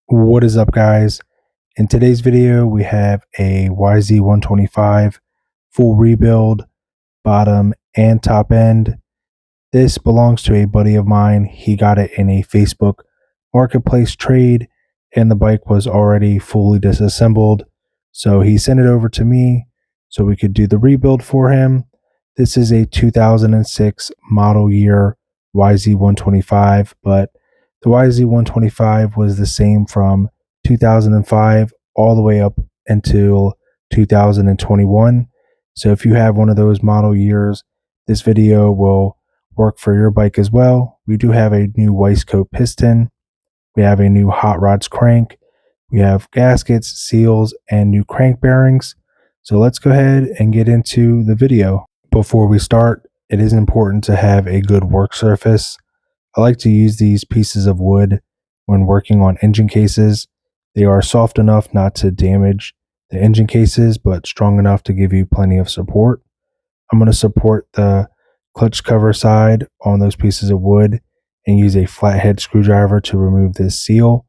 What is up, guys? In today's video we have a YZ125 full rebuild, bottom and top end. This belongs to a buddy of mine. He got it in a Facebook marketplace trade and the bike was already fully disassembled, so he sent it over to me so we could do the rebuild for him. This is a 2006 model year YZ125, but the YZ125 was the same from 2005 all the way up until 2021. So if you have one of those model years, this video will work for your bike as well. We do have a new waistcoat piston. We have a new hot rods crank. We have gaskets, seals, and new crank bearings. So let's go ahead and get into the video. Before we start, it is important to have a good work surface. I like to use these pieces of wood when working on engine cases. They are soft enough not to damage the engine cases, but strong enough to give you plenty of support. I'm going to support the clutch cover side on those pieces of wood and use a flathead screwdriver to remove this seal.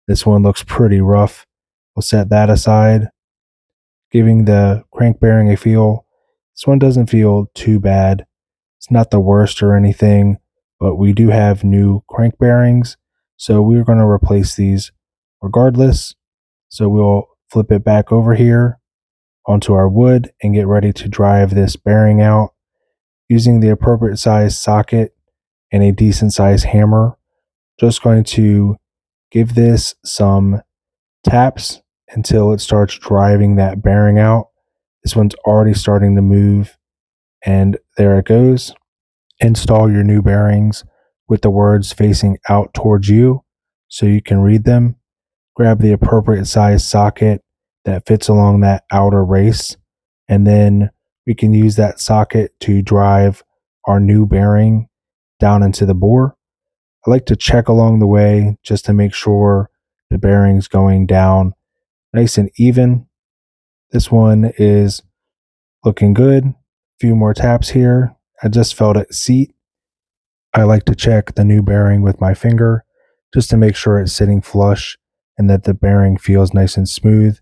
This one looks pretty rough. We'll set that aside. Giving the crank bearing a feel. This one doesn't feel too bad. It's not the worst or anything, but we do have new crank bearings, so we're going to replace these regardless. So we'll flip it back over here onto our wood and get ready to drive this bearing out using the appropriate size socket and a decent size hammer. Just going to give this some taps until it starts driving that bearing out. This one's already starting to move, and there it goes. Install your new bearings with the words facing out towards you so you can read them. Grab the appropriate size socket that fits along that outer race, and then we can use that socket to drive our new bearing down into the bore. I like to check along the way just to make sure the bearing's going down nice and even. This one is looking good. A few more taps here. I just felt it seat. I like to check the new bearing with my finger just to make sure it's sitting flush and that the bearing feels nice and smooth.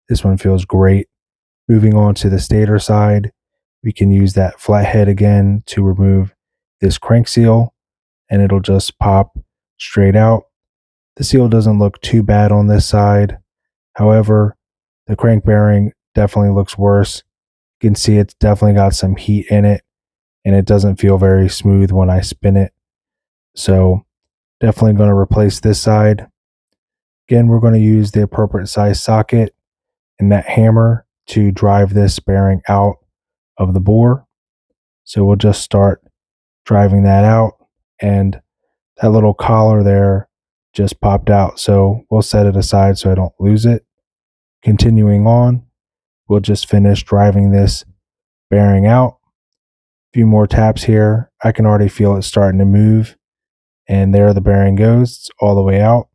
This one feels great. Moving on to the stator side, we can use that flathead again to remove this crank seal, and it'll just pop straight out. The seal doesn't look too bad on this side. However, the crank bearing definitely looks worse. You can see it's definitely got some heat in it, and it doesn't feel very smooth when I spin it. So definitely going to replace this side. Again, we're going to use the appropriate size socket and that hammer to drive this bearing out of the bore. So we'll just start driving that out, and that little collar there just popped out. So we'll set it aside so I don't lose it. Continuing on, we'll just finish driving this bearing out. A few more taps here. I can already feel it starting to move, and there the bearing goes. It's all the way out.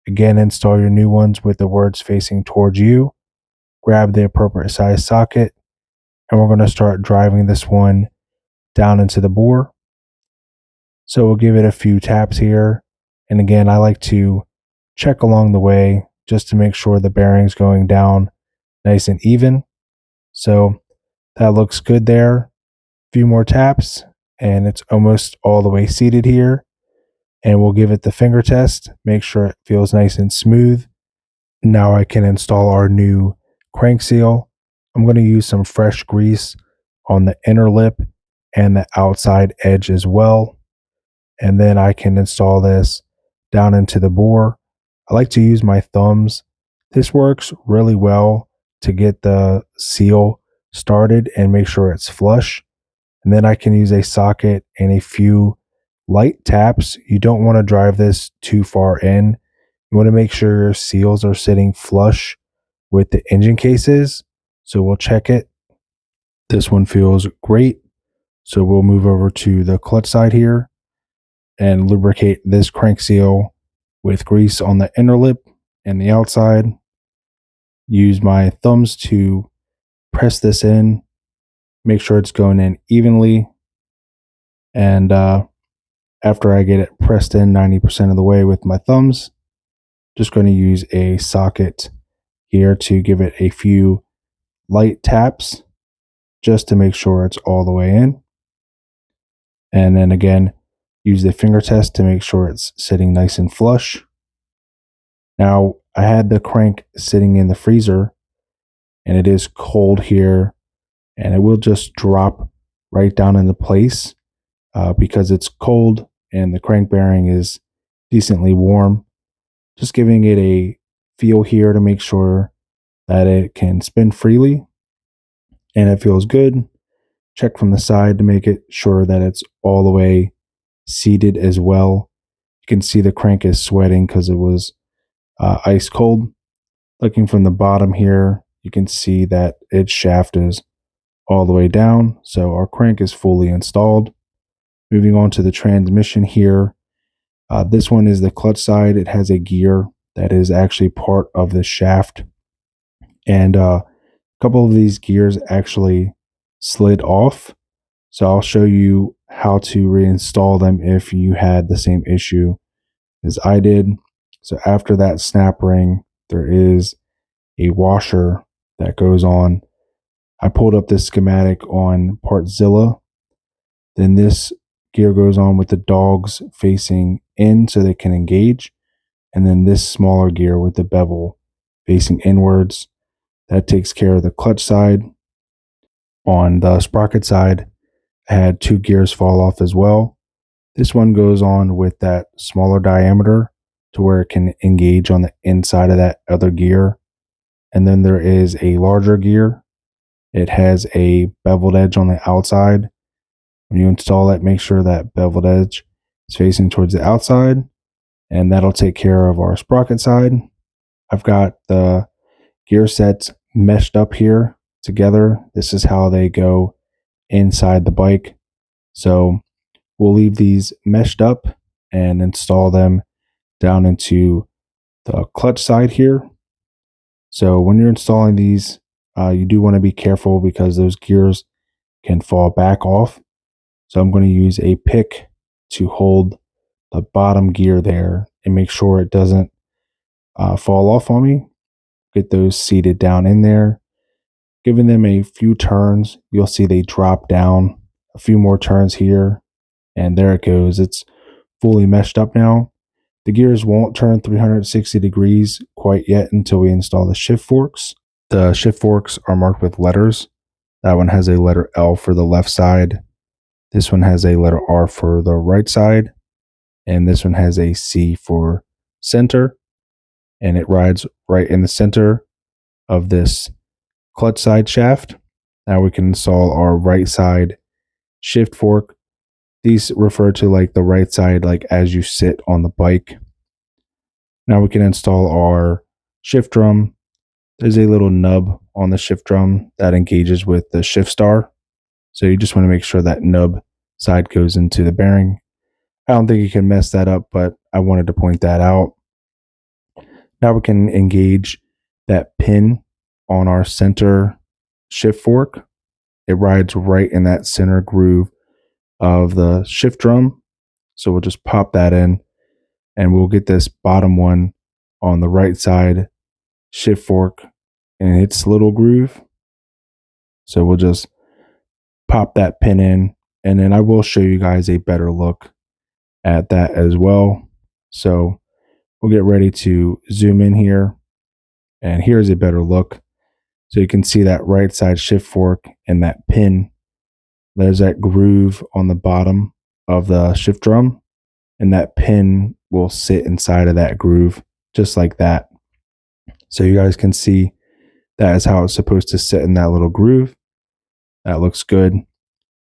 Again, install your new ones with the words facing towards you. Grab the appropriate size socket, and we're going to start driving this one down into the bore. So we'll give it a few taps here. And again, I like to check along the way just to make sure the bearing's going down nice and even. So that looks good there. A few more taps, and it's almost all the way seated here. And we'll give it the finger test, make sure it feels nice and smooth. Now I can install our new crank seal. I'm going to use some fresh grease on the inner lip and the outside edge as well. And then I can install this down into the bore. I like to use my thumbs. This works really well to get the seal started and make sure it's flush. And then I can use a socket and a few light taps. You don't want to drive this too far in. You want to make sure your seals are sitting flush with the engine cases. So we'll check it. This one feels great. So we'll move over to the clutch side here and lubricate this crank seal with grease on the inner lip and the outside. Use my thumbs to press this in, make sure it's going in evenly. And after I get it pressed in 90% of the way with my thumbs, Just going to use a socket here to give it a few light taps just to make sure it's all the way in. And then again, use the finger test to make sure it's sitting nice and flush. Now, I had the crank sitting in the freezer, and it is cold here, and it will just drop right down into place because it's cold and the crank bearing is decently warm. Just giving it a feel here to make sure that it can spin freely and it feels good. Check from the side to make it sure that it's all the way seated as well. You can see the crank is sweating because it was ice cold. Looking from the bottom here, you can see that its shaft is all the way down. So our crank is fully installed. Moving on to the transmission here. This one is the clutch side. It has a gear that is actually part of the shaft. And a couple of these gears actually slid off. So I'll show you how to reinstall them if you had the same issue as I did. So after that snap ring, there is a washer that goes on. I pulled up this schematic on Partzilla. Then this gear goes on with the dogs facing in so they can engage. And then this smaller gear with the bevel facing inwards. That takes care of the clutch side. On the sprocket side, I had two gears fall off as well. This one goes on with that smaller diameter to where it can engage on the inside of that other gear. And then there is a larger gear. It has a beveled edge on the outside. When you install it, make sure that beveled edge is facing towards the outside, and that'll take care of our sprocket side. I've got the gear sets meshed up here together. This is how they go inside the bike. So we'll leave these meshed up and install them down into the clutch side here. So when you're installing these, you do want to be careful because those gears can fall back off. So I'm going to use a pick to hold the bottom gear there and make sure it doesn't fall off on me. Get those seated down in there. Giving them a few turns, you'll see they drop down. A few more turns here, and there it goes. It's fully meshed up now. The gears won't turn 360 degrees quite yet until we install the shift forks. The shift forks are marked with letters. That one has a letter L for the left side. This one has a letter R for the right side. And this one has a C for center. And it rides right in the center of this clutch side shaft. Now we can install our right side shift fork. These refer to like the right side, like as you sit on the bike. Now we can install our shift drum. There's a little nub on the shift drum that engages with the shift star. So you just want to make sure that nub side goes into the bearing. I don't think you can mess that up, but I wanted to point that out. Now we can engage that pin on our center shift fork. It rides right in that center groove of the shift drum. So we'll just pop that in and we'll get this bottom one on the right side shift fork in its little groove. So we'll just pop that pin in, and then I will show you guys a better look at that as well. So we'll get ready to zoom in here, and here's a better look. So you can see that right side shift fork and that pin. There's that groove on the bottom of the shift drum, and that pin will sit inside of that groove just like that. So you guys can see that is how it's supposed to sit in that little groove. That looks good.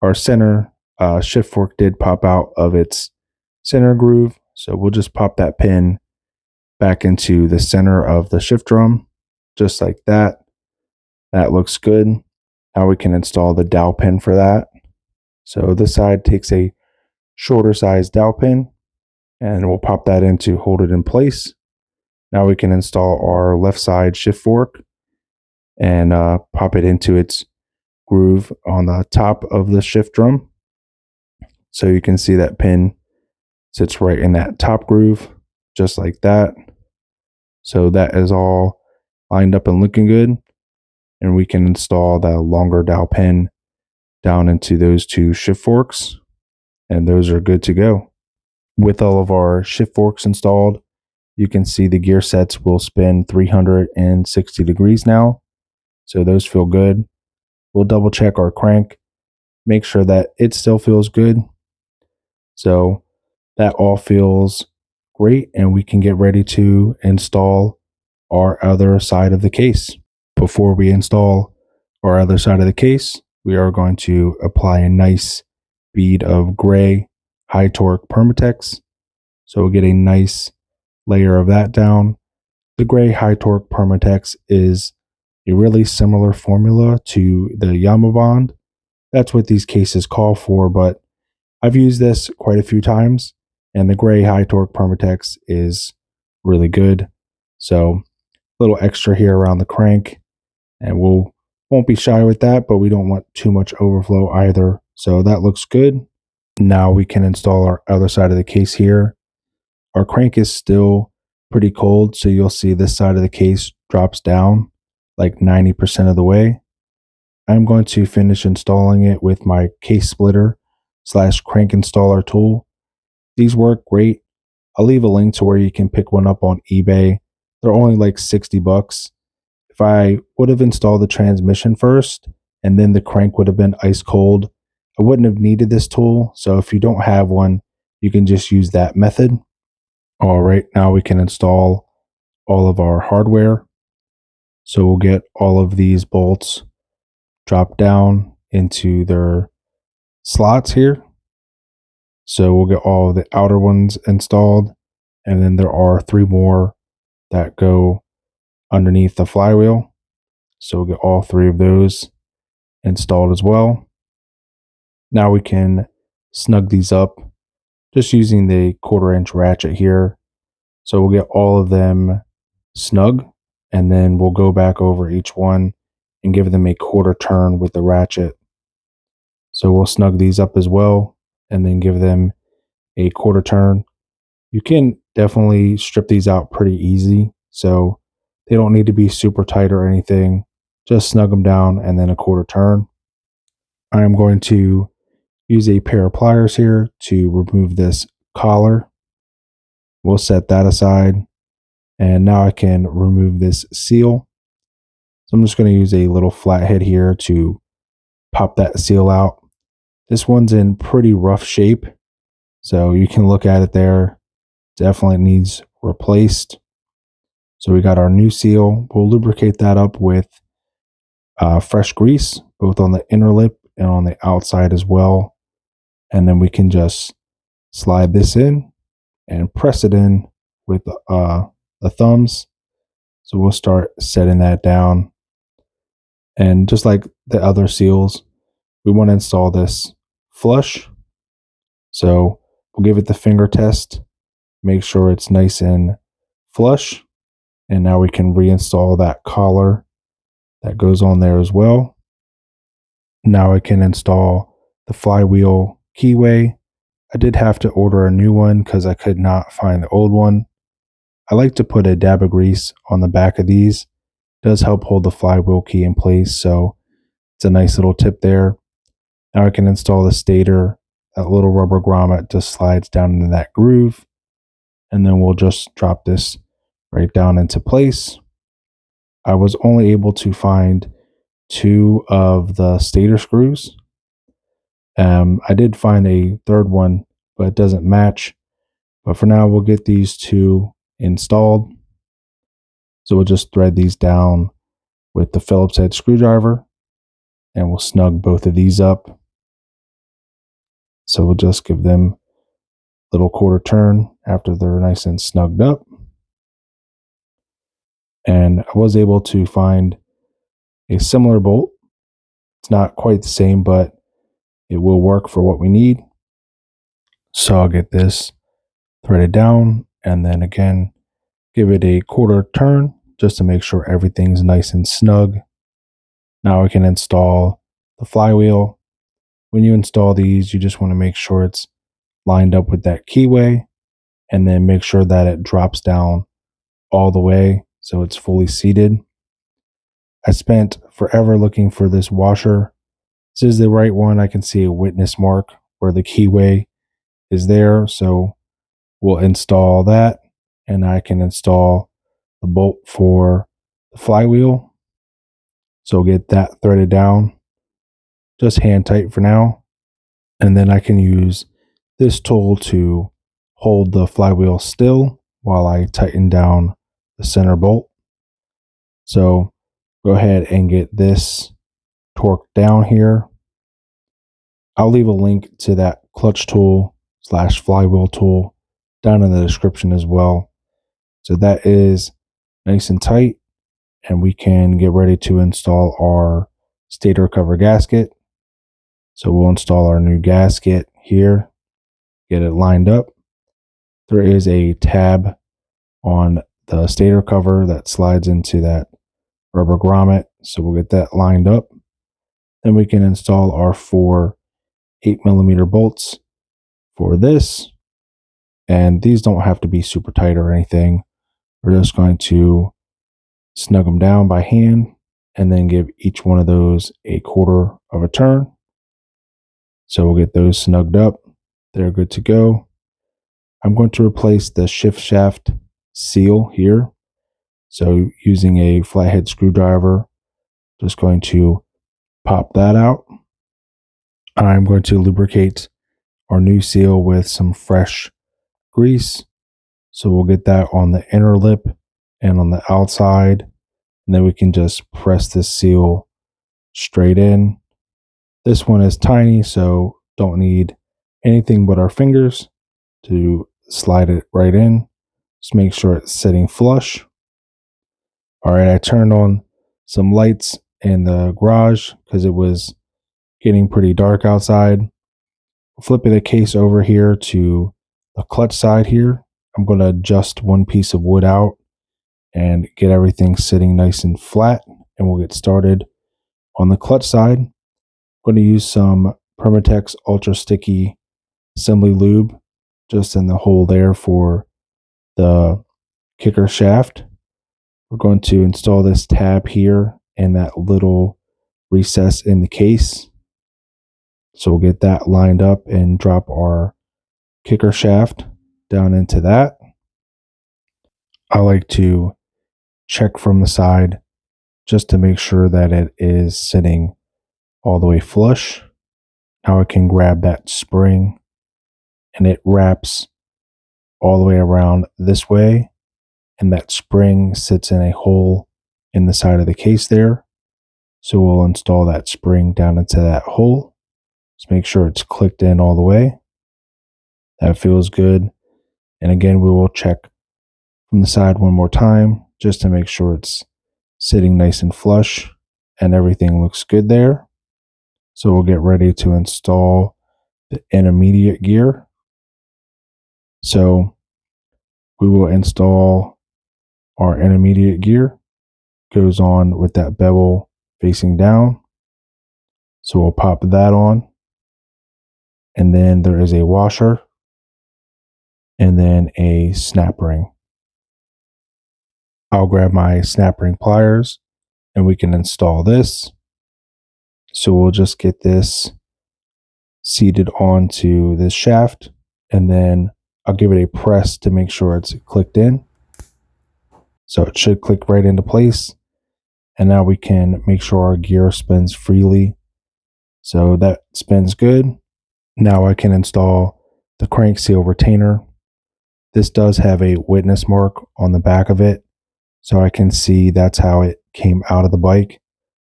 Our center shift fork did pop out of its center groove, so we'll just pop that pin back into the center of the shift drum just like that. That looks good. Now we can install the dowel pin for that. So this side takes a shorter size dowel pin, and we'll pop that in to hold it in place. Now we can install our left side shift fork and pop it into its groove on the top of the shift drum. So you can see that pin sits right in that top groove, just like that. So that is all lined up and looking good. And we can install the longer dowel pin down into those two shift forks, and those are good to go. With all of our shift forks installed, you can see the gear sets will spin 360 degrees now. So those feel good. We'll double check our crank, make sure that it still feels good. So that all feels great, and we can get ready to install our other side of the case. Before we install our other side of the case, we are going to apply a nice bead of gray high torque Permatex. So we'll get a nice layer of that down. The gray high torque Permatex is a really similar formula to the Yamabond. That's what these cases call for, but I've used this quite a few times, and the gray high torque Permatex is really good. So a little extra here around the crank, and won't be shy with that, but we don't want too much overflow either. So that looks good. Now we can install our other side of the case here. Our crank is still pretty cold, so you'll see this side of the case drops down like 90% of the way. I'm going to finish installing it with my case splitter / crank installer tool. These work great. I'll leave a link to where you can pick one up on eBay. They're only like 60 bucks. If I would have installed the transmission first and then the crank would have been ice cold, I wouldn't have needed this tool. So if you don't have one, you can just use that method. All right, now we can install all of our hardware. So we'll get all of these bolts dropped down into their slots here. So we'll get all of the outer ones installed, and then there are 3 more that go underneath the flywheel. So we'll get all 3 of those installed as well. Now we can snug these up just using the 1/4-inch ratchet here. So we'll get all of them snug, and then we'll go back over each one and give them a 1/4 turn with the ratchet. So we'll snug these up as well and then give them a 1/4 turn. You can definitely strip these out pretty easy, so they don't need to be super tight or anything. Just snug them down and then a 1/4 turn. I am going to use a pair of pliers here to remove this collar. We'll set that aside. And now I can remove this seal. So I'm just going to use a little flathead here to pop that seal out. This one's in pretty rough shape, so you can look at it there. Definitely needs replaced. So we got our new seal. We'll lubricate that up with fresh grease, both on the inner lip and on the outside as well. And then we can just slide this in and press it in with the thumbs. So we'll start setting that down. And just like the other seals, we want to install this flush. So we'll give it the finger test, make sure it's nice and flush. And now we can reinstall that collar that goes on there as well. Now I can install the flywheel keyway. I did have to order a new one because I could not find the old one. I like to put a dab of grease on the back of these. It does help hold the flywheel key in place, so it's a nice little tip there. Now I can install the stator. That little rubber grommet just slides down into that groove, and then we'll just drop this right down into place. I was only able to find 2 of the stator screws. I did find a third one, but it doesn't match. But for now, we'll get these 2 installed. So we'll just thread these down with the Phillips head screwdriver, and we'll snug both of these up. So we'll just give them a little 1/4 turn after they're nice and snugged up. And I was able to find a similar bolt. It's not quite the same, but it will work for what we need. So I'll get this threaded down and then again give it a 1/4 turn just to make sure everything's nice and snug. Now we can install the flywheel. When you install these, you just want to make sure it's lined up with that keyway, and then make sure that it drops down all the way so it's fully seated. I spent forever looking for this washer. This is the right one. I can see a witness mark where the keyway is there. So we'll install that, and I can install the bolt for the flywheel. So get that threaded down, just hand tight for now. And then I can use this tool to hold the flywheel still while I tighten down the center bolt. So go ahead and get this torqued down here. I'll leave a link to that clutch tool / flywheel tool down in the description as well. So that is nice and tight, and we can get ready to install our stator cover gasket. So we'll install our new gasket here, get it lined up. There is a tab on the stator cover that slides into that rubber grommet, so we'll get that lined up. Then we can install our 4 8mm bolts for this, and these don't have to be super tight or anything. We're just going to snug them down by hand and then give each one of those a 1/4 of a turn. So we'll get those snugged up. They're good to go. I'm going to replace the shift shaft seal here. So using a flathead screwdriver, just going to pop that out. I'm going to lubricate our new seal with some fresh grease. So we'll get that on the inner lip and on the outside. And then we can just press this seal straight in. This one is tiny, so don't need anything but our fingers to slide it right in. Just make sure it's sitting flush. All right, I turned on some lights in the garage because it was getting pretty dark outside. Flipping the case over here to the clutch side here, I'm going to adjust one piece of wood out and get everything sitting nice and flat, and we'll get started. On the clutch side, I'm going to use some Permatex Ultra Sticky assembly lube just in the hole there for the kicker shaft. We're going to install this tab here in that little recess in the case. So we'll get that lined up and drop our kicker shaft down into that. I like to check from the side just to make sure that it is sitting all the way flush. Now I can grab that spring, and it wraps all the way around this way, and that spring sits in a hole in the side of the case there. So we'll install that spring down into that hole. Just make sure it's clicked in all the way. That feels good. And again, we will check from the side one more time just to make sure it's sitting nice and flush and everything looks good there. So we'll get ready to install the intermediate gear. So we will install our intermediate gear. Goes on with that bevel facing down. So we'll pop that on. And then there is a washer and then a snap ring. I'll grab my snap ring pliers and we can install this. So we'll just get this seated onto this shaft, and then I'll give it a press to make sure it's clicked in. So it should click right into place. And now we can make sure our gear spins freely. So that spins good. Now I can install the crank seal retainer. This does have a witness mark on the back of it, so I can see that's how it came out of the bike.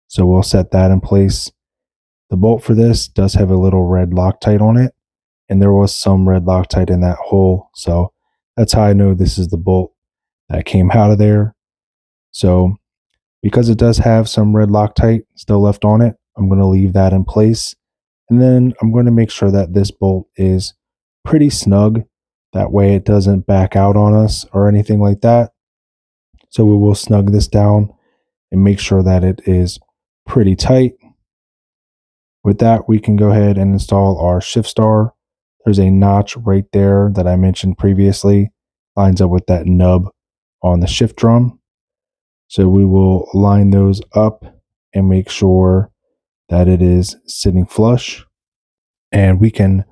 So we'll set that in place. The bolt for this does have a little red Loctite on it, and there was some red Loctite in that hole. So that's how I know this is the bolt that came out of there. So because it does have some red Loctite still left on it, I'm going to leave that in place. And then I'm going to make sure that this bolt is pretty snug. That way it doesn't back out on us or anything like that. So we will snug this down and make sure that it is pretty tight. With that, we can go ahead and install our shift star. There's a notch right there that I mentioned previously. Lines up with that nub on the shift drum. So we will line those up and make sure that it is sitting flush. And we can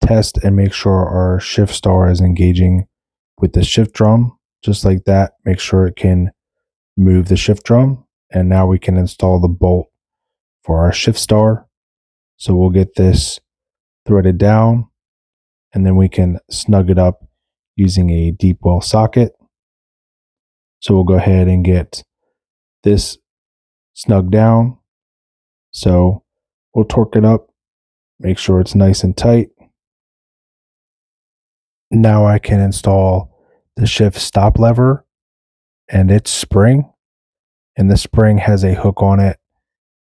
test and make sure our shift star is engaging with the shift drum. Just like that, make sure it can move the shift drum. And now we can install the bolt for our shift star. So we'll get this threaded down, and then we can snug it up using a deep well socket. So we'll go ahead and get this snug down. So we'll torque it up, make sure it's nice and tight. Now I can install the shift stop lever and its spring. And the spring has a hook on it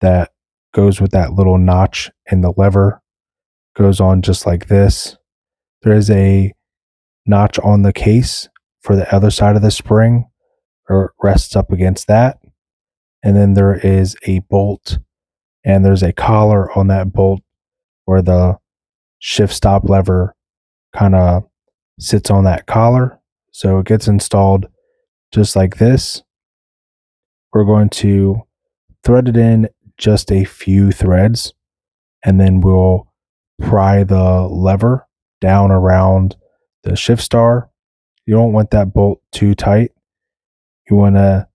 that goes with that little notch in the lever. Goes on just like this. There is a notch on the case for the other side of the spring, or it rests up against that. And then there is a bolt, and there's a collar on that bolt where the shift stop lever kind of sits on that collar. So it gets installed just like this. We're going to thread it in just a few threads, and then we'll pry the lever down around the shift star. You don't want that bolt too tight. You want to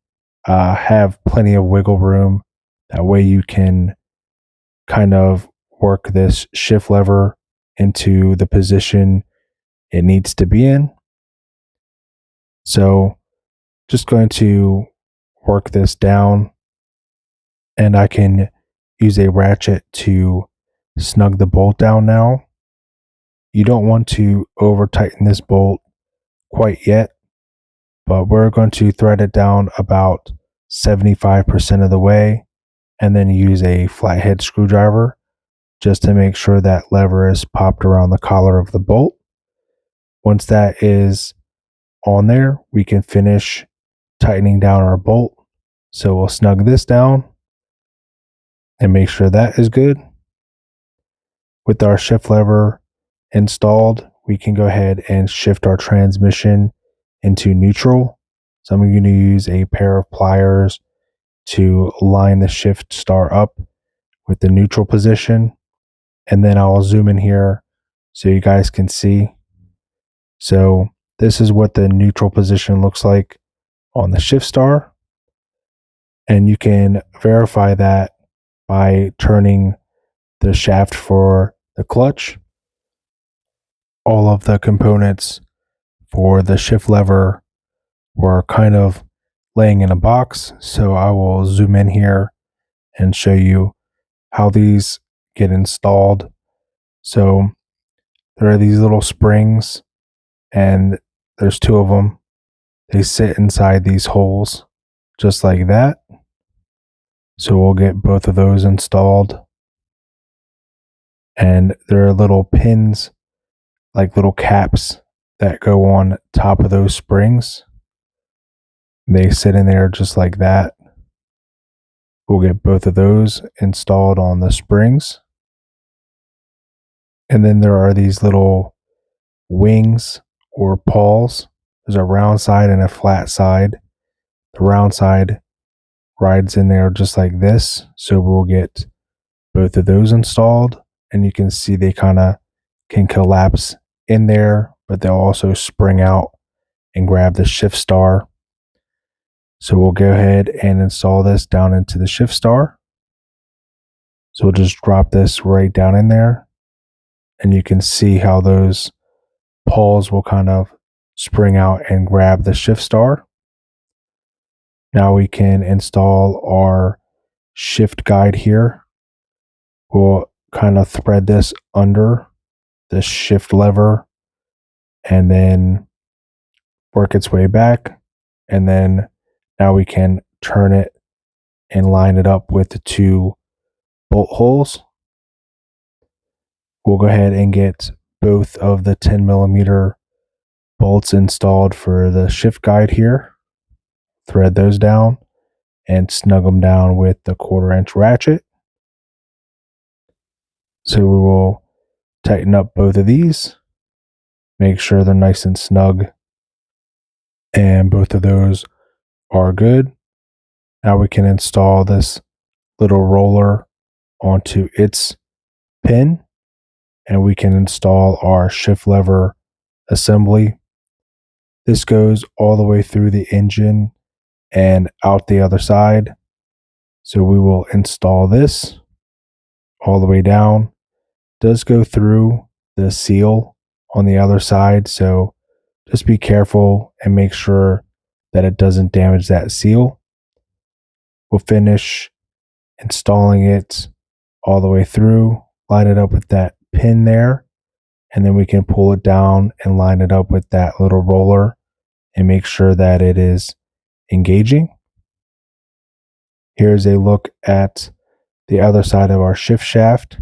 have plenty of wiggle room. That way you can kind of work this shift lever into the position it needs to be in. So just going to work this down, and I can use a ratchet to snug the bolt down now. You don't want to over tighten this bolt quite yet, but we're going to thread it down about 75% of the way, and then use a flathead screwdriver just to make sure that lever is popped around the collar of the bolt. Once that is on there, we can finish tightening down our bolt. So we'll snug this down and make sure that is good. With our shift lever installed, we can go ahead and shift our transmission into neutral. So I'm going to use a pair of pliers to line the shift star up with the neutral position. And then I'll zoom in here so you guys can see. So this is what the neutral position looks like on the shift star. And you can verify that by turning the shaft for the clutch. All of the components for the shift lever were kind of laying in a box. So I will zoom in here and show you how these get installed. So there are these little springs, and there's two of them. They sit inside these holes just like that. So we'll get both of those installed. And there are little pins, like little caps, that go on top of those springs. They sit in there just like that. We'll get both of those installed on the springs. And then there are these little wings or pawls. There's a round side and a flat side. The round side rides in there just like this. So we'll get both of those installed. And you can see they kind of can collapse in there, but they'll also spring out and grab the shift star. So we'll go ahead and install this down into the shift star. So we'll just drop this right down in there, and you can see how those pawls will kind of spring out and grab the shift star. Now we can install our shift guide here. We'll kind of thread this under the shift lever and then work its way back. And then now we can turn it and line it up with the two bolt holes. We'll go ahead and get both of the 10mm bolts installed for the shift guide here. Thread those down and snug them down with the 1/4" ratchet. So we will tighten up both of these, make sure they're nice and snug. and both of those are good. Now we can install this little roller onto its pin, and we can install our shift lever assembly. This goes all the way through the engine and out the other side. So we will install this all the way down. It does go through the seal on the other side, so just be careful and make sure that it doesn't damage that seal. We'll finish installing it all the way through, line it up with that pin there, and then we can pull it down and line it up with that little roller and make sure that it is engaging. Here's a look at the other side of our shift shaft.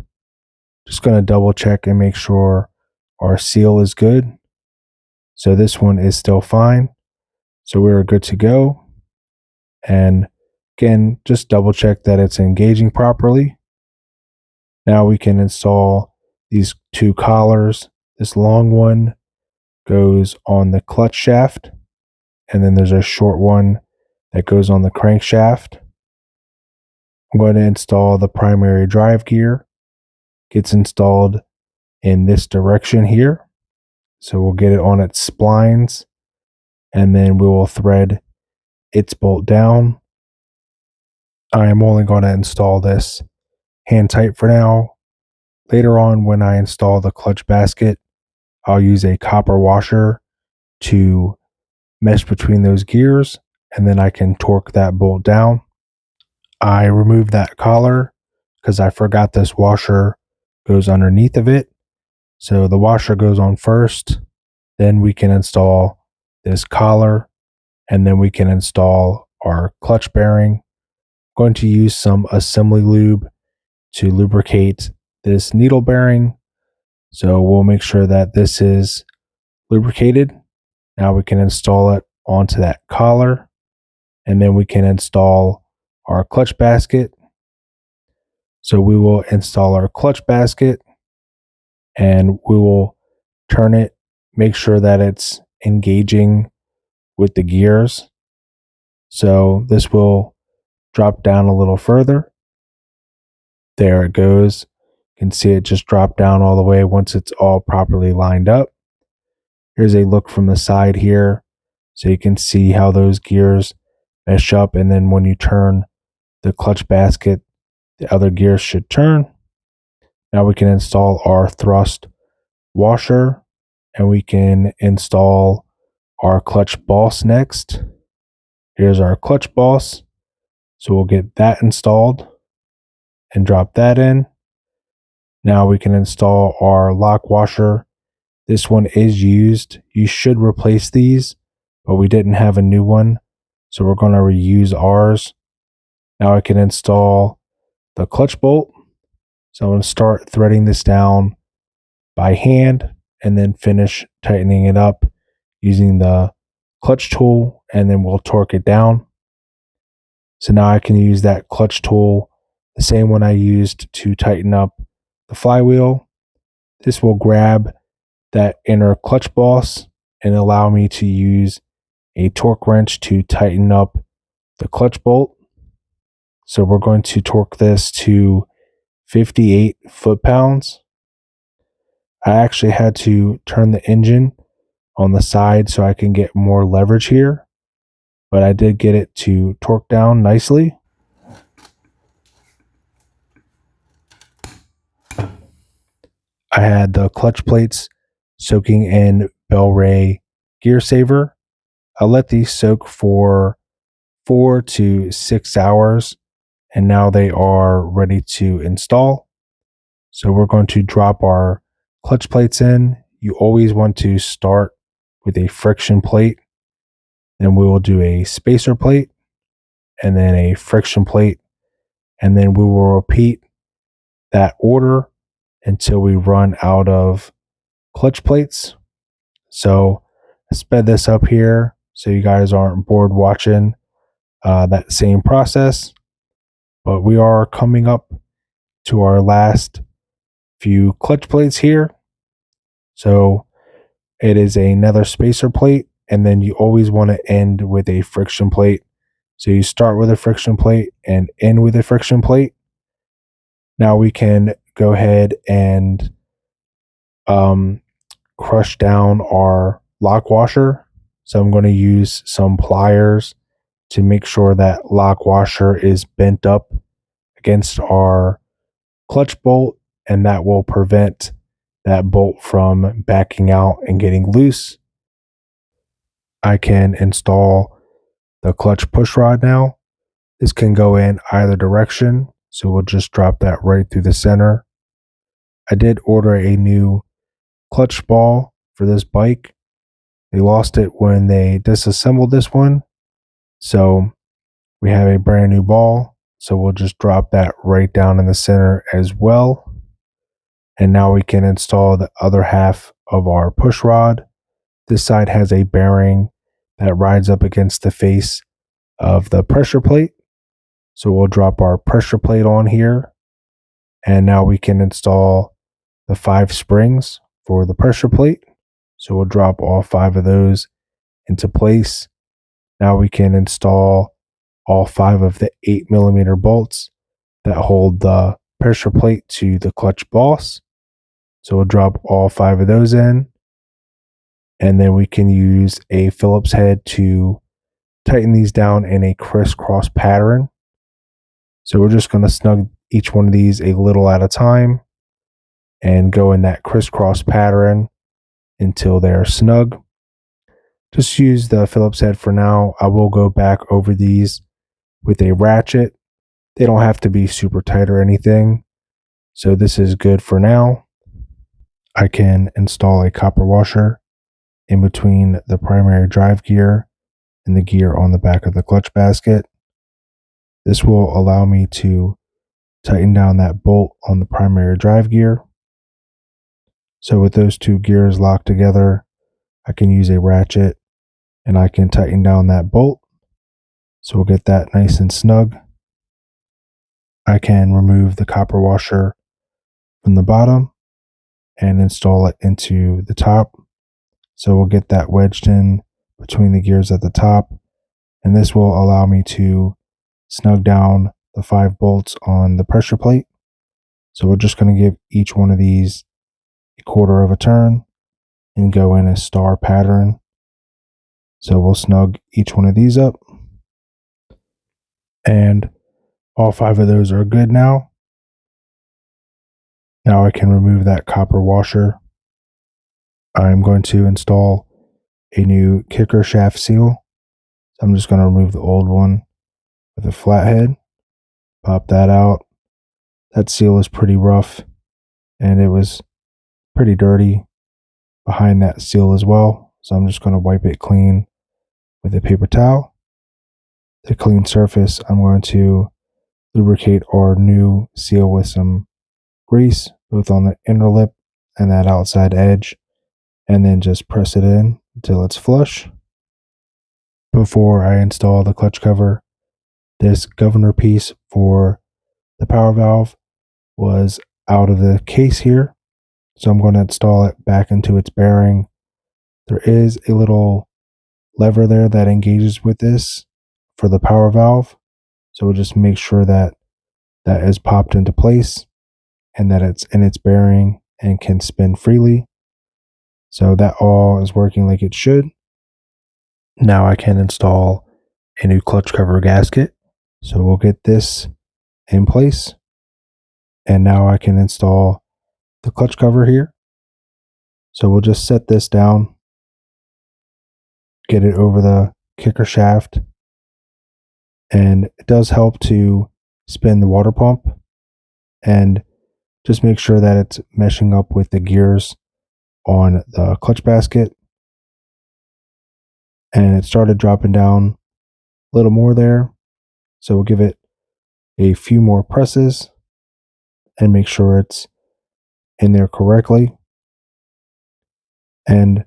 Just going to double check and make sure our seal is good. So this one is still fine. So we're good to go. And again, just double check that it's engaging properly. Now we can install these two collars. This long one goes on the clutch shaft, and then there's a short one that goes on the crankshaft. I'm going to install the primary drive gear. Gets installed in this direction here. So we'll get it on its splines, and then we will thread its bolt down. I am only going to install this hand tight for now. Later on, when I install the clutch basket, I'll use a copper washer to mesh between those gears, and then I can torque that bolt down. I removed that collar because I forgot this washer goes underneath of it. So the washer goes on first, then we can install this collar, and then we can install our clutch bearing. I'm going to use some assembly lube to lubricate this needle bearing. So we'll make sure that this is lubricated. Now we can install it onto that collar, and then we can install our clutch basket. So we will install our clutch basket, and we will turn it, make sure that it's engaging with the gears. So this will drop down a little further. There it goes. You can see it just drop down all the way once it's all properly lined up. Here's a look from the side here. So you can see how those gears mesh up, and then when you turn the clutch basket, the other gears should turn. Now we can install our thrust washer, and we can install our clutch boss next. Here's our clutch boss. So we'll get that installed and drop that in. Now we can install our lock washer. This one is used. You should replace these, but we didn't have a new one, so we're going to reuse ours. Now I can install the clutch bolt. So I'm going to start threading this down by hand and then finish tightening it up using the clutch tool, and then we'll torque it down. So now I can use that clutch tool, the same one I used to tighten up the flywheel. This will grab that inner clutch boss and allow me to use a torque wrench to tighten up the clutch bolt. So we're going to torque this to 58 foot-pounds. I actually had to turn the engine on the side so I can get more leverage here, but I did get it to torque down nicely. I had the clutch plates soaking in Bel-Ray gear saver. I let these soak for 4 to 6 hours, and now they are ready to install. So we're going to drop our clutch plates in. You always want to start with a friction plate. Then we will do a spacer plate, and then a friction plate, and then we will repeat that order until we run out of clutch plates. So I sped this up here so you guys aren't bored watching that same process. But we are coming up to our last few clutch plates here. So it is another spacer plate. and then you always want to end with a friction plate. So you start with a friction plate and end with a friction plate. Now we can go ahead and crush down our lock washer. So I'm going to use some pliers to make sure that lock washer is bent up against our clutch bolt, and that will prevent that bolt from backing out and getting loose. I can install the clutch push rod now. This can go in either direction, so we'll just drop that right through the center. I did order a new clutch ball for this bike. They lost it when they disassembled this one, so we have a brand new ball. So we'll just drop that right down in the center as well. And now we can install the other half of our push rod. This side has a bearing that rides up against the face of the pressure plate. So we'll drop our pressure plate on here. And now we can install the 5 springs for the pressure plate. So we'll drop all 5 of those into place. Now we can install all 5 of the 8mm bolts that hold the pressure plate to the clutch boss. So we'll drop all 5 of those in. And then we can use a Phillips head to tighten these down in a crisscross pattern. So we're just going to snug each one of these a little at a time and go in that crisscross pattern until they're snug. Just use the Phillips head for now. I will go back over these with a ratchet. They don't have to be super tight or anything. So this is good for now. I can install a copper washer in between the primary drive gear and the gear on the back of the clutch basket. This will allow me to tighten down that bolt on the primary drive gear. So with those 2 gears locked together, I can use a ratchet and I can tighten down that bolt. So we'll get that nice and snug. I can remove the copper washer from the bottom and install it into the top. So we'll get that wedged in between the gears at the top, and this will allow me to snug down the 5 bolts on the pressure plate. So we're just going to give each one of these a quarter of a turn and go in a star pattern. So we'll snug each one of these up, and all 5 of those are good now. Now I can remove that copper washer. I'm going to install a new kicker shaft seal. So I'm just going to remove the old one with a flathead, pop that out. That seal is pretty rough and it was pretty dirty behind that seal as well. So I'm just going to wipe it clean with a paper towel. To clean surface, I'm going to lubricate our new seal with some grease, both on the inner lip and that outside edge, and then just press it in until it's flush. Before I install the clutch cover, this governor piece for the power valve was out of the case here. So I'm going to install it back into its bearing. There is a little lever there that engages with this for the power valve. So we'll just make sure that that is popped into place and that it's in its bearing and can spin freely. So that all is working like it should. Now I can install a new clutch cover gasket. So we'll get this in place. And now I can install the clutch cover here. So we'll just set this down, get it over the kicker shaft, and it does help to spin the water pump, and just make sure that it's meshing up with the gears on the clutch basket. And it started dropping down a little more there, so we'll give it a few more presses and make sure it's in there correctly, and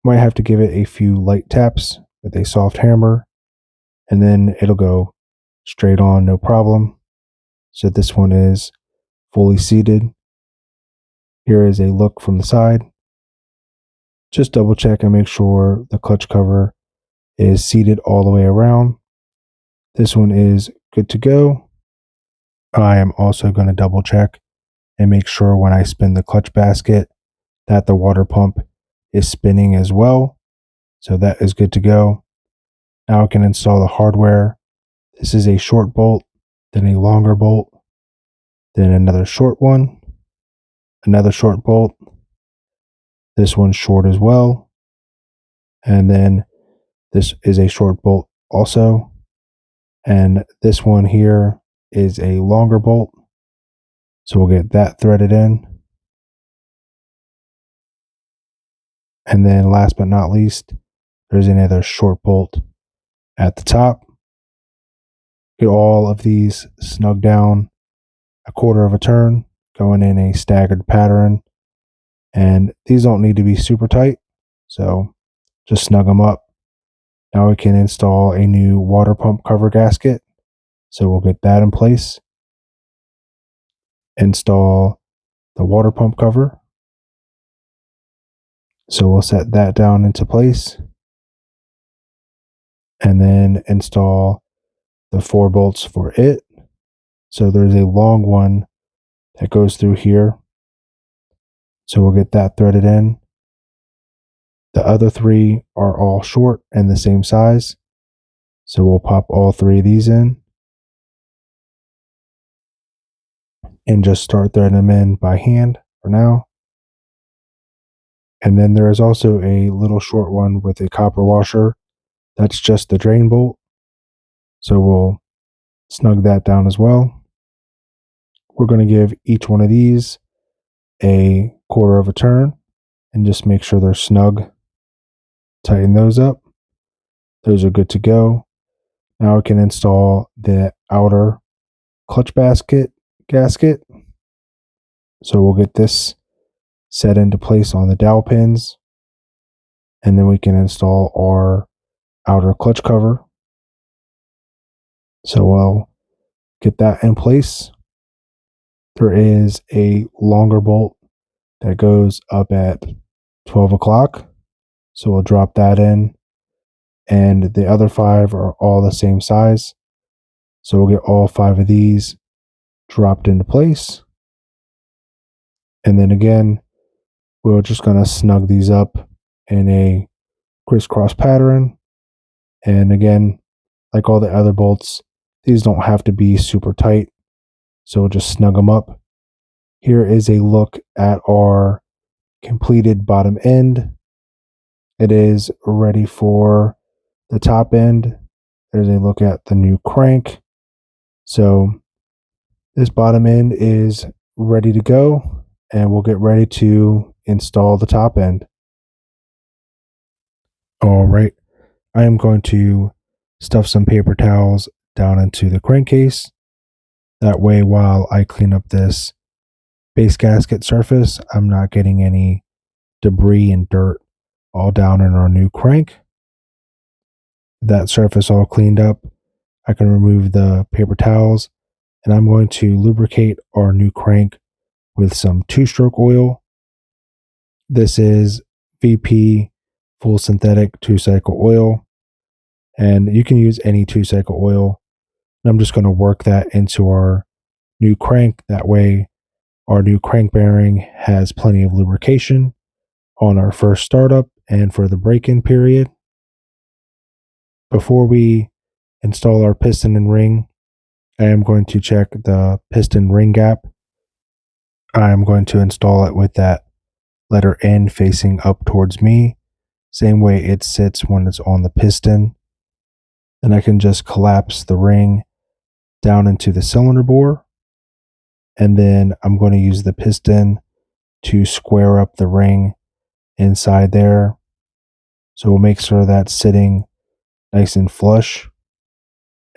might have to give it a few light taps with a soft hammer, and then it'll go straight on, no problem. So this one is fully seated. Here is a look from the side. Just double check and make sure the clutch cover is seated all the way around. This one is good to go. I am also going to double check and make sure when I spin the clutch basket that the water pump is spinning as well. So that is good to go. Now I can install the hardware. This is a short bolt, then a longer bolt, then another short one, another short bolt. This one's short as well. And then this is a short bolt also. And this one here is a longer bolt. So we'll get that threaded in. And then last but not least, there's another short bolt at the top. Get all of these snug down a quarter of a turn, going in a staggered pattern. And these don't need to be super tight, so just snug them up. Now we can install a new water pump cover gasket. So we'll get that in place. Install the water pump cover. So we'll set that down into place. And then install the 4 bolts for it. So there's a long one that goes through here. So we'll get that threaded in. The other 3 are all short and the same size. So we'll pop all 3 of these in. And just start threading them in by hand for now. And then there is also a little short one with a copper washer. That's just the drain bolt. So we'll snug that down as well. We're going to give each one of these a quarter of a turn and just make sure they're snug. Tighten those up. Those are good to go. Now we can install the outer clutch basket gasket. So we'll get this set into place on the dowel pins. And then we can install our outer clutch cover. So we'll get that in place. There is a longer bolt that goes up at 12 o'clock. So we'll drop that in. And the other 5 are all the same size. So we'll get all 5 of these dropped into place. And then again, we're just going to snug these up in a crisscross pattern. And again, like all the other bolts, these don't have to be super tight. So we'll just snug them up. Here is a look at our completed bottom end. It is ready for the top end. There's a look at the new crank. So this bottom end is ready to go, and we'll get ready to install the top end. All right, I am going to stuff some paper towels down into the crankcase. That way, while I clean up this base gasket surface, I'm not getting any debris and dirt all down in our new crank. That surface all cleaned up, I can remove the paper towels, and I'm going to lubricate our new crank with some 2-stroke oil. This is VP full synthetic 2-cycle oil, and you can use any 2-cycle oil. And I'm just going to work that into our new crank. That way our new crank bearing has plenty of lubrication on our first startup and for the break-in period. Before we install our piston and ring, I am going to check the piston ring gap. I am going to install it with that letter N facing up towards me, same way it sits when it's on the piston. Then I can just collapse the ring down into the cylinder bore, and then I'm going to use the piston to square up the ring inside there. So we'll make sure that's sitting nice and flush,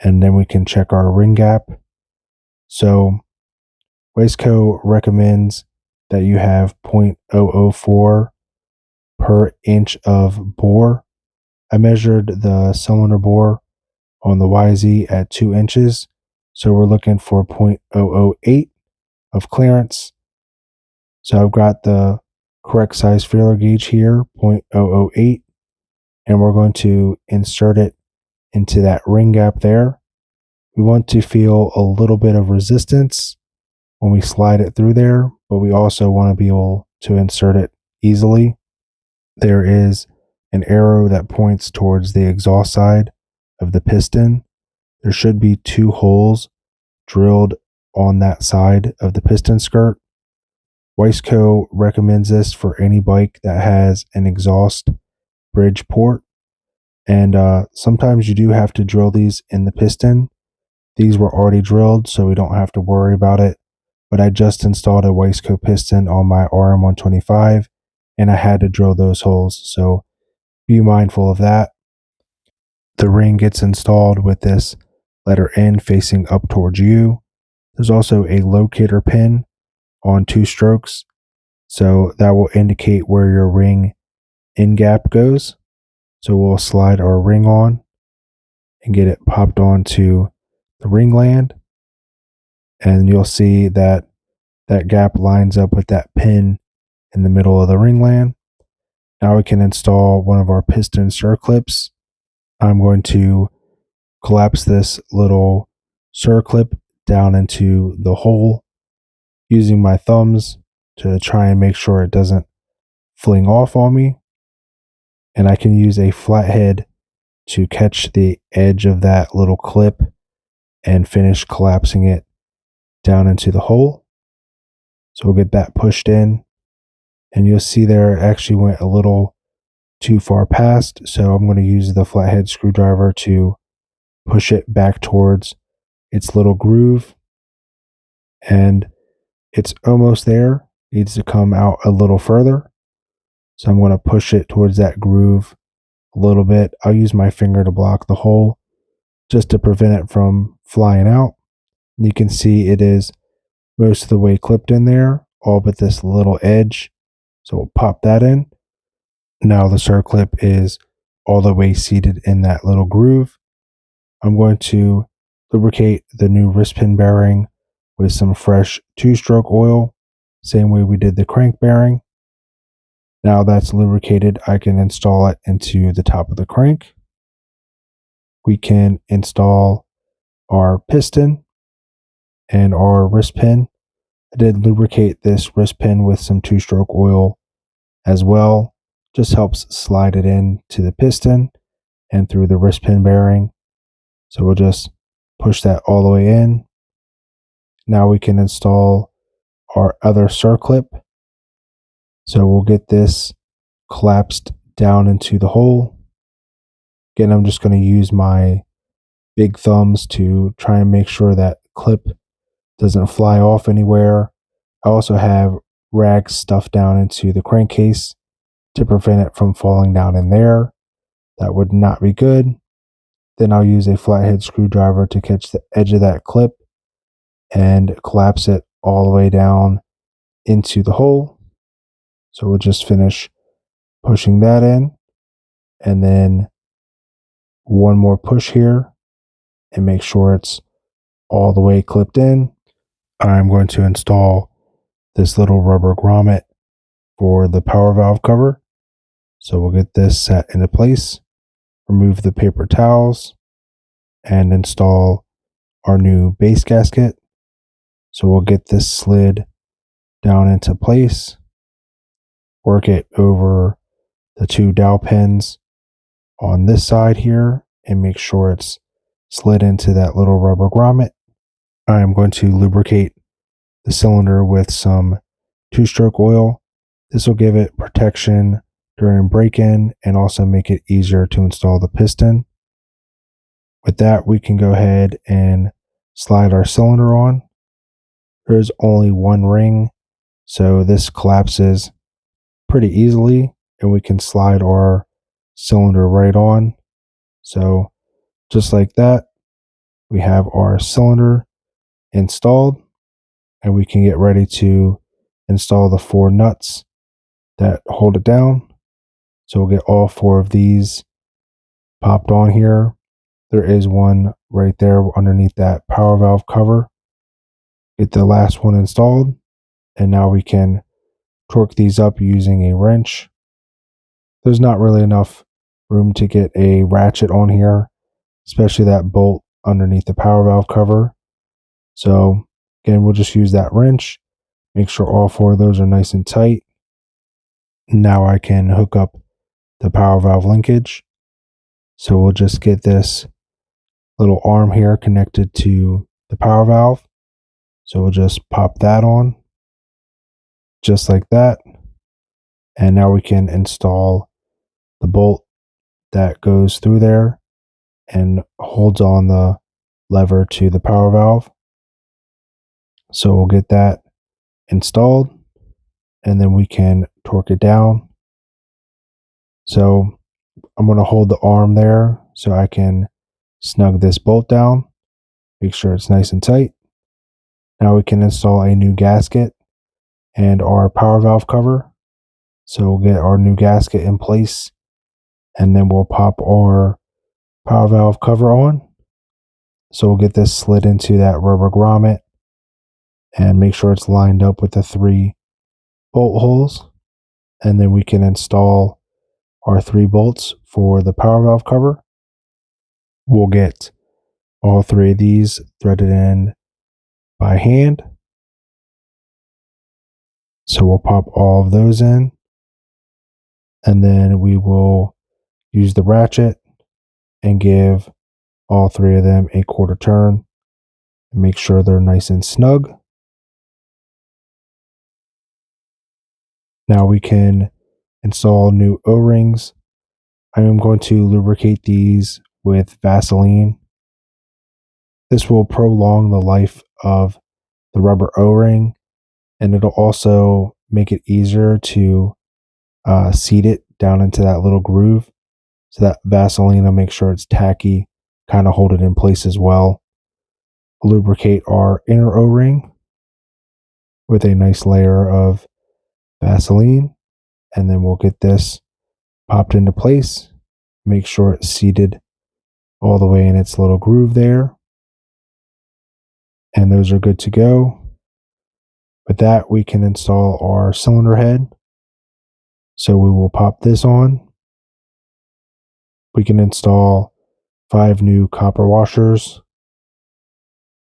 and then we can check our ring gap. So Wasteco recommends that you have 0.004 per inch of bore. I measured the cylinder bore on the YZ at 2 inches, so we're looking for 0.008 of clearance. So I've got the correct size feeler gauge here, 0.008, and we're going to insert it into that ring gap there. We want to feel a little bit of resistance when we slide it through there, but we also want to be able to insert it easily. There is an arrow that points towards the exhaust side of the piston. There should be 2 holes drilled on that side of the piston skirt. YZ recommends this for any bike that has an exhaust bridge port, and sometimes you do have to drill these in the piston. These were already drilled, so we don't have to worry about it, but I just installed a YZ piston on my RM125, and I had to drill those holes, so be mindful of that. The ring gets installed with this letter N facing up towards you. There's also a locator pin on 2 strokes, so that will indicate where your ring in gap goes. So we'll slide our ring on and get it popped onto the ring land, and you'll see that that gap lines up with that pin in the middle of the ring land. Now we can install one of our piston circlips. I'm going to collapse this little circlip down into the hole using my thumbs to try and make sure it doesn't fling off on me. And I can use a flathead to catch the edge of that little clip and finish collapsing it down into the hole. So we'll get that pushed in, and you'll see there it actually went a little too far past, so I'm going to use the flathead screwdriver to push it back towards its little groove, and it's almost there. It needs to come out a little further, so I'm going to push it towards that groove a little bit. I'll use my finger to block the hole just to prevent it from flying out. And you can see it is most of the way clipped in there, all but this little edge. So we'll pop that in. Now the circlip is all the way seated in that little groove. I'm going to lubricate the new wrist pin bearing with some fresh 2-stroke oil, same way we did the crank bearing. Now that's lubricated, I can install it into the top of the crank. We can install our piston and our wrist pin. I did lubricate this wrist pin with some 2-stroke oil as well. Just helps slide it in to the piston and through the wrist pin bearing. So we'll just push that all the way in. Now we can install our other circlip. So we'll get this collapsed down into the hole. Again, I'm just going to use my big thumbs to try and make sure that clip doesn't fly off anywhere. I also have rags stuffed down into the crankcase to prevent it from falling down in there. That would not be good. Then I'll use a flathead screwdriver to catch the edge of that clip and collapse it all the way down into the hole. So we'll just finish pushing that in, and then one more push here and make sure it's all the way clipped in. I'm going to install this little rubber grommet for the power valve cover. So we'll get this set into place, remove the paper towels, and install our new base gasket. So we'll get this slid down into place, work it over the 2 dowel pins on this side here, and make sure it's slid into that little rubber grommet. I am going to lubricate the cylinder with some 2-stroke oil. This will give it protection during break-in and also make it easier to install the piston. With that, we can go ahead and slide our cylinder on. There's only one ring, so this collapses pretty easily, and we can slide our cylinder right on. So just like that, we have our cylinder installed, and we can get ready to install the 4 nuts that hold it down. So we'll get all 4 of these popped on here. There is one right there underneath that power valve cover. Get the last one installed, and now we can torque these up using a wrench. There's not really enough room to get a ratchet on here, especially that bolt underneath the power valve cover. So again, we'll just use that wrench. Make sure all four of those are nice and tight. Now I can hook up the power valve linkage. So we'll just get this little arm here connected to the power valve. So we'll just pop that on just like that. And now we can install the bolt that goes through there and holds on the lever to the power valve. So we'll get that installed and then we can torque it down. So I'm going to hold the arm there so I can snug this bolt down, make sure it's nice and tight. Now we can install a new gasket and our power valve cover. So we'll get our new gasket in place and then we'll pop our power valve cover on. So we'll get this slid into that rubber grommet and make sure it's lined up with the 3 bolt holes. And then we can install our 3 bolts for the power valve cover. We'll get all 3 of these threaded in by hand. So we'll pop all of those in. And then we will use the ratchet and give all 3 of them a quarter turn and make sure they're nice and snug. Now we can install new O-rings. I am going to lubricate these with Vaseline. This will prolong the life of the rubber O-ring and it'll also make it easier to seat it down into that little groove. So that Vaseline will make sure it's tacky, kind of hold it in place as well. Lubricate our inner O-ring with a nice layer of Vaseline, and then we'll get this popped into place. Make sure it's seated all the way in its little groove there. And those are good to go. With that, we can install our cylinder head. So we will pop this on. We can install 5 new copper washers.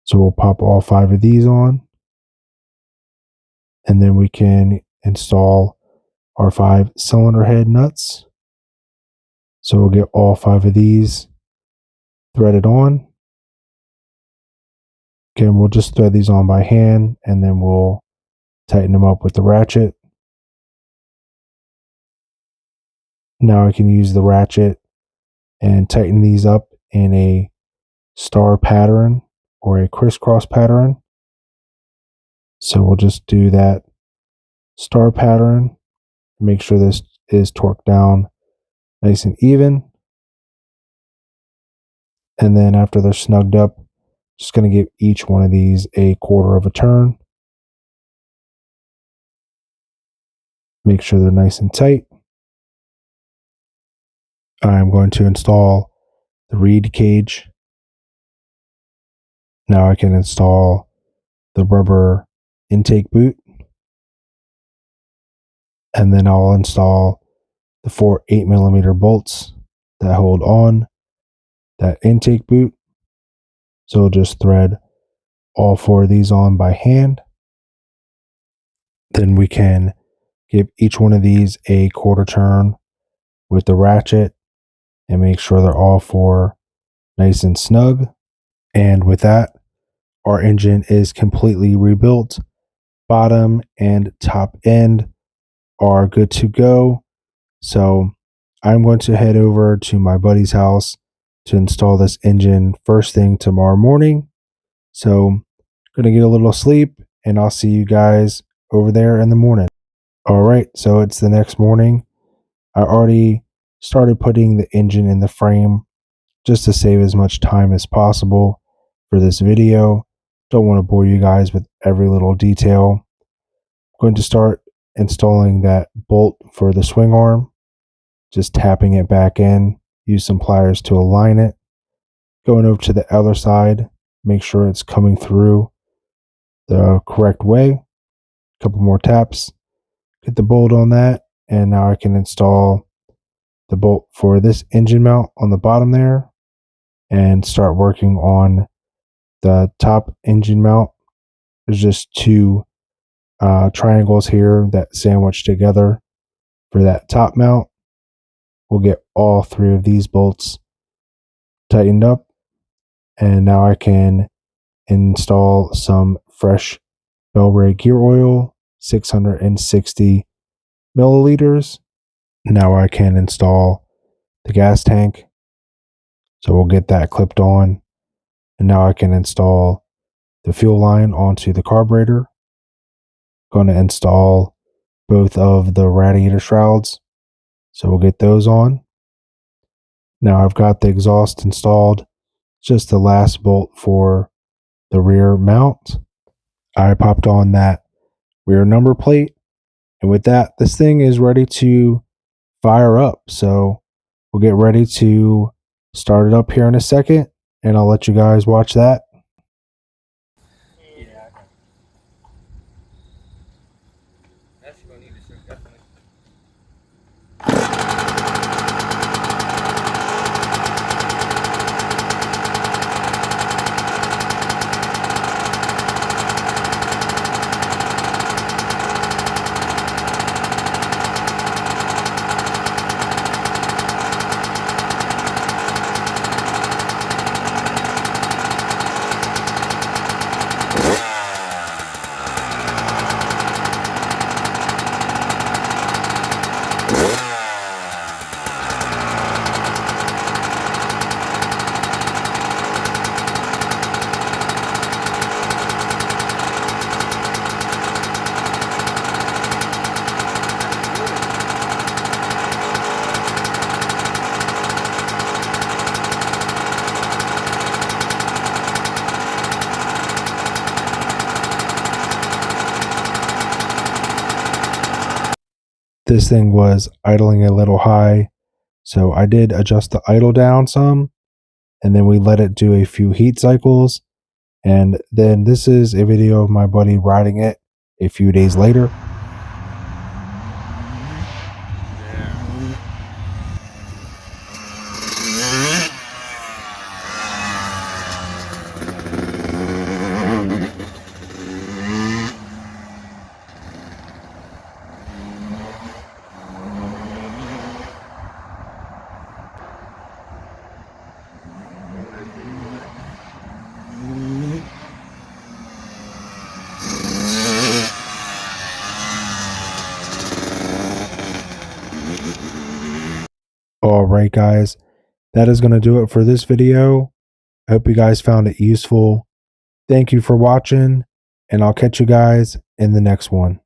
So we'll pop all 5 of these on. And then we can install our 5 cylinder head nuts. So we'll get all 5 of these threaded on. Again, we'll just thread these on by hand and then we'll tighten them up with the ratchet. Now I can use the ratchet and tighten these up in a star pattern or a crisscross pattern. So we'll just do that star pattern. Make sure this is torqued down nice and even. And then after they're snugged up, just going to give each one of these a quarter of a turn. Make sure they're nice and tight. I'm going to install the reed cage. Now I can install the rubber intake boot. And then I'll install the 4 8mm bolts that hold on that intake boot. So we'll just thread all 4 of these on by hand. Then we can give each one of these a quarter turn with the ratchet and make sure they're all 4 nice and snug. And with that, our engine is completely rebuilt. Bottom and top end are good to go. So I'm going to head over to my buddy's house to install this engine first thing tomorrow morning. So I'm going to get a little sleep and I'll see you guys over there in the morning. All right, so it's the next morning. I already started putting the engine in the frame just to save as much time as possible for this video. Don't want to bore you guys with every little detail. I'm going to start installing that bolt for the swing arm, just tapping it back in, use some pliers to align it. Going over to the other side, make sure it's coming through the correct way. A couple more taps. Hit the bolt on that, and now I can install the bolt for this engine mount on the bottom there and start working on the top engine mount. There's just two triangles here that sandwich together for that top mount. We'll get all three of these bolts tightened up, and now I can install some fresh Bel-Ray gear oil, 660 milliliters. Now I can install the gas tank, so we'll get that clipped on, and now I can install the fuel line onto the carburetor. Going to install both of the radiator shrouds, so we'll get those on. Now I've got the exhaust installed, just the last bolt for the rear mount. I popped on that rear number plate, and with that, this thing is ready to fire up. So we'll get ready to start it up here in a second, and I'll let you guys watch that. That's gonna need to start definitely. This thing was idling a little high, so I did adjust the idle down some, and then we let it do a few heat cycles. And then this is a video of my buddy riding it a few days later. Alright guys, that is going to do it for this video. I hope you guys found it useful. Thank you for watching, and I'll catch you guys in the next one.